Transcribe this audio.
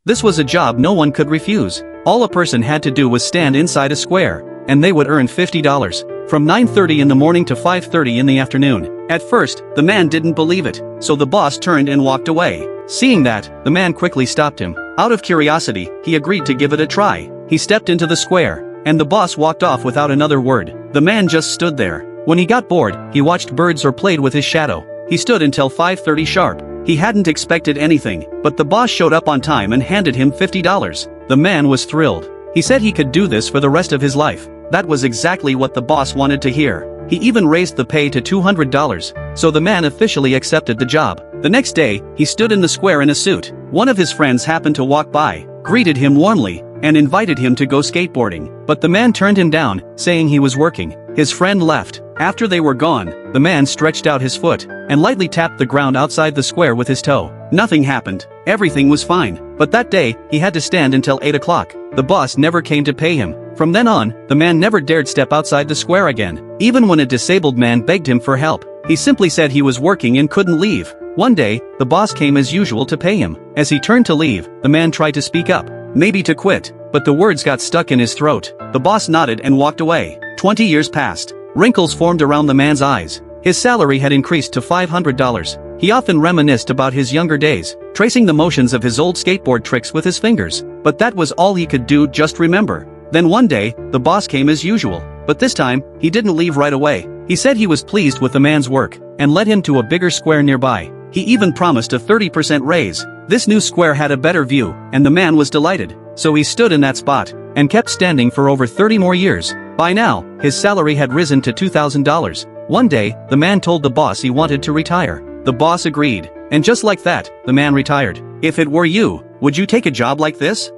This was a job no one could refuse. All a person had to do was stand inside a square, and they would earn $50. From 9:30 in the morning to 5:30 in the afternoon. At first, the man didn't believe it, so the boss turned and walked away. Seeing that, the man quickly stopped him. Out of curiosity, he agreed to give it a try. He stepped into the square, and the boss walked off without another word. The man just stood there. When he got bored, he watched birds or played with his shadow. He stood until 5:30 sharp. He hadn't expected anything, but the boss showed up on time and handed him $50. The man was thrilled. He said he could do this for the rest of his life. That was exactly what the boss wanted to hear. He even raised the pay to $200, so the man officially accepted the job. The next day, he stood in the square in a suit. One of his friends happened to walk by, greeted him warmly, and invited him to go skateboarding. But the man turned him down, saying he was working. His friend left. After they were gone, the man stretched out his foot and lightly tapped the ground outside the square with his toe. Nothing happened. Everything was fine. But that day, he had to stand until 8 o'clock. The boss never came to pay him. From then on, the man never dared step outside the square again. Even when a disabled man begged him for help, he simply said he was working and couldn't leave. One day, the boss came as usual to pay him. As he turned to leave, the man tried to speak up, maybe to quit, but the words got stuck in his throat. The boss nodded and walked away. 20 years passed. Wrinkles formed around the man's eyes. His salary had increased to $500. He often reminisced about his younger days, tracing the motions of his old skateboard tricks with his fingers. But that was all he could do, just remember. Then one day, the boss came as usual. But this time, he didn't leave right away. He said he was pleased with the man's work, and led him to a bigger square nearby. He even promised a 30% raise. This new square had a better view, and the man was delighted. So he stood in that spot, and kept standing for over 30 more years. By now, his salary had risen to $2,000. One day, the man told the boss he wanted to retire. The boss agreed, and just like that, the man retired. If it were you, would you take a job like this?